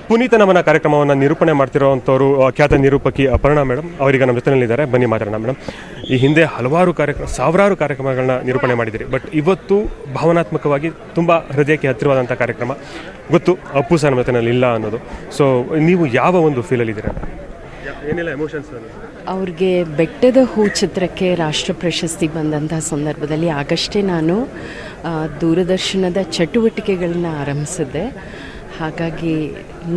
ಪುನೀತ ನಮನ ಕಾರ್ಯಕ್ರಮವನ್ನು ನಿರೂಪಣೆ ಮಾಡ್ತಿರೋವಂಥವ್ರು ಖ್ಯಾತ ನಿರೂಪಕಿ ಅಪರ್ಣಾ ಮೇಡಮ್. ಅವರೀಗ ನಮ್ಮ ಜೊತೆಯಲ್ಲಿದ್ದಾರೆ, ಬನ್ನಿ ಮಾತಾಡೋಣ ಮೇಡಮ್. ಈ ಹಿಂದೆ ಹಲವಾರು ಸಾವಿರಾರು ಕಾರ್ಯಕ್ರಮಗಳನ್ನ ನಿರೂಪಣೆ ಮಾಡಿದ್ದೀರಿ, ಬಟ್ ಇವತ್ತು ಭಾವನಾತ್ಮಕವಾಗಿ ತುಂಬ ಹೃದಯಕ್ಕೆ ಹತ್ತಿರವಾದಂಥ ಕಾರ್ಯಕ್ರಮ ಗೊತ್ತು, ಅಪ್ಪು ಸರ್ ನಮ್ಮ ಜೊತೆಯಲ್ಲಿ ಇಲ್ಲ ಅನ್ನೋದು. ಸೊ ನೀವು ಯಾವ ಒಂದು ಫೀಲಲ್ಲಿದ್ದೀರಾ, ಏನೆಲ್ಲ ಎಮೋಷನ್ಸ್? ಅವ್ರಿಗೆ ಬೆಟ್ಟದ ಹೂ ಚಿತ್ರಕ್ಕೆ ರಾಷ್ಟ್ರ ಪ್ರಶಸ್ತಿ ಬಂದಂಥ ಸಂದರ್ಭದಲ್ಲಿ ಆಗಷ್ಟೇ ನಾನು ದೂರದರ್ಶನದ ಚಟುವಟಿಕೆಗಳನ್ನ ಆರಂಭಿಸಿದ್ದೆ. ಹಾಗಾಗಿ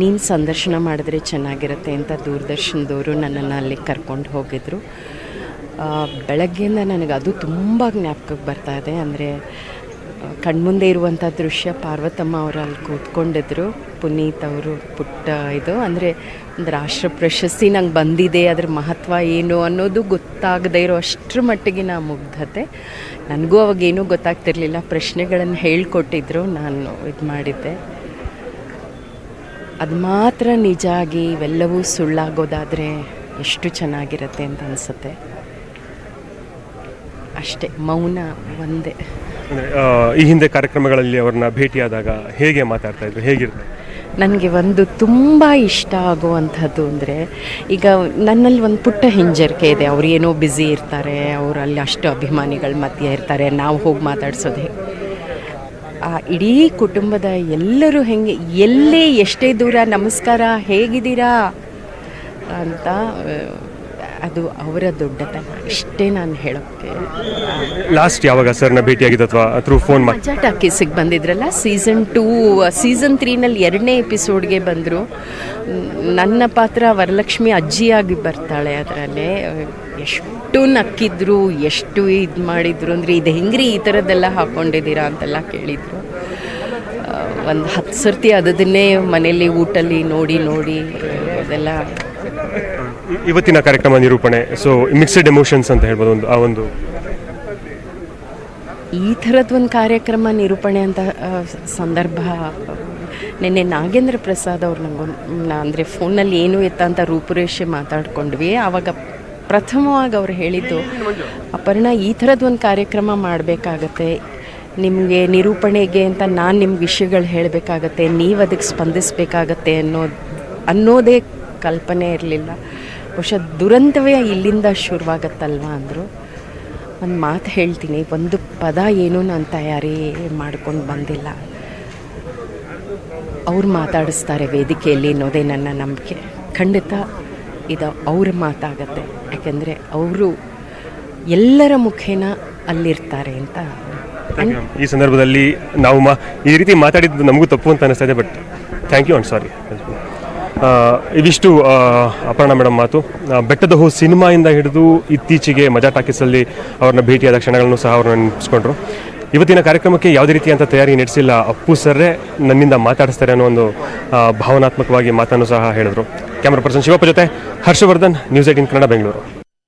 ನೀನು ಸಂದರ್ಶನ ಮಾಡಿದ್ರೆ ಚೆನ್ನಾಗಿರುತ್ತೆ ಅಂತ ದೂರದರ್ಶನದವರು ನನ್ನನ್ನು ಅಲ್ಲಿ ಕರ್ಕೊಂಡು ಹೋಗಿದ್ರು. ಬೆಳಗ್ಗೆಯಿಂದ ನನಗೆ ಅದು ತುಂಬ ಜ್ಞಾಪಕಕ್ಕೆ ಬರ್ತಾಯಿದೆ. ಅಂದರೆ ಕಣ್ಮುಂದೆ ಇರುವಂಥ ದೃಶ್ಯ, ಪಾರ್ವತಮ್ಮ ಅವರು ಅಲ್ಲಿ ಕೂತ್ಕೊಂಡಿದ್ರು, ಪುನೀತ್ ಅವರು ಪುಟ್ಟ ಇದು ಅಂದರೆ ಒಂದು ರಾಷ್ಟ್ರ ಪ್ರಶಸ್ತಿ ನಂಗೆ ಬಂದಿದೆ, ಅದ್ರ ಮಹತ್ವ ಏನು ಅನ್ನೋದು ಗೊತ್ತಾಗದೇ ಇರೋ ಅಷ್ಟರ ಮಟ್ಟಿಗಿನ ಮುಗ್ಧತೆ. ನನಗೂ ಅವಾಗೇನೂ ಗೊತ್ತಾಗ್ತಿರ್ಲಿಲ್ಲ, ಪ್ರಶ್ನೆಗಳನ್ನು ಹೇಳ್ಕೊಟ್ಟಿದ್ರು, ನಾನು ಇದು ಮಾಡಿದ್ದೆ. ಅದು ಮಾತ್ರ ನಿಜ ಆಗಿ ಇವೆಲ್ಲವೂ ಸುಳ್ಳಾಗೋದಾದರೆ ಎಷ್ಟು ಚೆನ್ನಾಗಿರುತ್ತೆ ಅಂತ ಅನಿಸುತ್ತೆ. ಅಷ್ಟೇ, ಮೌನ ಒಂದೇ. ಈ ಹಿಂದೆ ಕಾರ್ಯಕ್ರಮಗಳಲ್ಲಿ ಅವ್ರನ್ನ ಭೇಟಿಯಾದಾಗ ಹೇಗೆ ಮಾತಾಡ್ತಾಯಿದ್ರು, ಹೇಗಿರ್ತಾರೆ? ನನಗೆ ಒಂದು ತುಂಬ ಇಷ್ಟ ಆಗುವಂಥದ್ದು ಅಂದರೆ, ಈಗ ನನ್ನಲ್ಲಿ ಒಂದು ಪುಟ್ಟ ಹಿಂಜರಿಕೆ ಇದೆ. ಅವ್ರು ಏನೋ ಬ್ಯುಸಿ ಇರ್ತಾರೆ, ಅವರಲ್ಲಿ ಅಷ್ಟು ಅಭಿಮಾನಿಗಳ ಮಧ್ಯೆ ಇರ್ತಾರೆ, ನಾವು ಹೋಗಿ ಮಾತಾಡ್ಸೋದು ಆ ಇಡೀ ಕುಟುಂಬದ ಎಲ್ಲರೂ ಹೆಂಗೆ, ಎಲ್ಲೇ ಎಷ್ಟೇ ದೂರ ನಮಸ್ಕಾರ ಹೇಗಿದ್ದೀರಾ ಅಂತ, ಅದು ಅವರ ದೊಡ್ಡತನ. ಇಷ್ಟೇ ನಾನು ಹೇಳೋಕ್ಕೆ. ಲಾಸ್ಟ್ ಯಾವಾಗ ಸರ್ನ ಭೇಟಿಯಾಗಿದ್ದು ಅಥವಾ ಥ್ರೂ ಫೋನ್? ಮಜಾ ಟಾಕೀಸಿಗೆ ಬಂದಿದ್ರಲ್ಲ, ಸೀಸನ್ 3ನಲ್ಲಿ 2ನೇ ಎಪಿಸೋಡ್ಗೆ ಬಂದರು. ನನ್ನ ಪಾತ್ರ ವರಲಕ್ಷ್ಮಿ ಅಜ್ಜಿಯಾಗಿ ಬರ್ತಾಳೆ. ಅದರಲ್ಲೇ ಎಷ್ಟು ನಕ್ಕಿದ್ರು, ಎಷ್ಟು ಇದು ಮಾಡಿದ್ರು ಅಂದರೆ, ಇದು ಹೆಂಗ್ರಿ ಈ ಥರದ್ದೆಲ್ಲ ಹಾಕ್ಕೊಂಡಿದ್ದೀರಾ ಅಂತೆಲ್ಲ ಕೇಳಿದರು. ಒಂದು 10 ಸರ್ತಿ ಅದನ್ನೇ ಮನೇಲಿ ಊಟಲ್ಲಿ ನೋಡಿ ಅದೆಲ್ಲ. ಇವತ್ತಿನ ಕಾರ್ಯಕ್ರಮ ನಿರೂಪಣೆ, ಸೊ ಮಿಕ್ಸ್ಡ್ ಎಮೋಷನ್ಸ್ ಅಂತ ಹೇಳ್ಬೋದು. ಒಂದು ಈ ಥರದ್ದೊಂದು ಕಾರ್ಯಕ್ರಮ ನಿರೂಪಣೆ ಅಂತ ಸಂದರ್ಭ ನಿನ್ನೆ ನಾಗೇಂದ್ರ ಪ್ರಸಾದ್ ಅವ್ರು ಅಂದರೆ ಫೋನಲ್ಲಿ ಏನು ಎತ್ತ ಅಂತ ರೂಪುರೇಷೆ ಮಾತಾಡ್ಕೊಂಡ್ವಿ. ಆವಾಗ ಪ್ರಥಮವಾಗಿ ಅವ್ರು ಹೇಳಿದ್ದು, ಅಪರ್ಣಾ ಈ ಥರದ್ದೊಂದು ಕಾರ್ಯಕ್ರಮ ಮಾಡಬೇಕಾಗತ್ತೆ, ನಿಮಗೆ ನಿರೂಪಣೆಗೆ ಅಂತ ನಾನು ನಿಮ್ಗೆ ವಿಷಯಗಳು ಹೇಳಬೇಕಾಗತ್ತೆ, ನೀವು ಅದಕ್ಕೆ ಸ್ಪಂದಿಸಬೇಕಾಗತ್ತೆ ಅನ್ನೋದೇ ಕಲ್ಪನೆ ಇರಲಿಲ್ಲ. ಬಹುಶಃ ದುರಂತವೇ ಇಲ್ಲಿಂದ ಶುರುವಾಗತ್ತಲ್ವ ಅಂದರು. ಒಂದು ಮಾತು ಹೇಳ್ತೀನಿ, ಒಂದು ಪದ ಏನೂ ನಾನು ತಯಾರಿ ಮಾಡ್ಕೊಂಡು ಬಂದಿಲ್ಲ, ಅವ್ರು ಮಾತಾಡಿಸ್ತಾರೆ ವೇದಿಕೆಯಲ್ಲಿ ಅನ್ನೋದೇ ನನ್ನ ನಂಬಿಕೆ. ಖಂಡಿತ ಇದು ಅವ್ರ ಮಾತಾಗತ್ತೆ, ಯಾಕೆಂದರೆ ಅವರು ಎಲ್ಲರ ಮುಖೇನ ಅಲ್ಲಿರ್ತಾರೆ ಅಂತ. ಈ ಸಂದರ್ಭದಲ್ಲಿ ನಾವು ಈ ರೀತಿ ಮಾತಾಡಿದ್ದು ನಮಗೂ ತಪ್ಪು ಅಂತ ಅನಿಸ್ತಾ ಇದೆ, but thank you and sorry. ಇವಿಷ್ಟು ಅಪರ್ಣಾ ಮೇಡಮ್ ಮಾತು. ಬೆಟ್ಟದ ಹೂ ಸಿನಿಮಾಯಿಂದ ಹಿಡಿದು ಇತ್ತೀಚೆಗೆ ಮಜಾ ಟಾಕೀಸಲ್ಲಿ ಅವ್ರನ್ನ ಭೇಟಿಯಾದ ಕ್ಷಣಗಳನ್ನು ಸಹ ಅವ್ರನ್ನ ನೆನಪಿಸ್ಕೊಂಡ್ರು. ಇವತ್ತಿನ ಕಾರ್ಯಕ್ರಮಕ್ಕೆ ಯಾವುದೇ ರೀತಿಯಂಥ ತಯಾರಿ ನಡೆಸಿಲ್ಲ, ಅಪ್ಪು ಸರ್ರೇ ನನ್ನಿಂದ ಮಾತಾಡಿಸ್ತಾರೆ ಅನ್ನೋ ಒಂದು ಭಾವನಾತ್ಮಕವಾಗಿ ಮಾತನ್ನು ಸಹ ಹೇಳಿದ್ರು. ಕ್ಯಾಮ್ರಾ ಪರ್ಸನ್ ಶಿವಪ್ಪ ಜೊತೆ ಹರ್ಷವರ್ಧನ್, ನ್ಯೂಸ್ 18 ಕನ್ನಡ, ಬೆಂಗಳೂರು.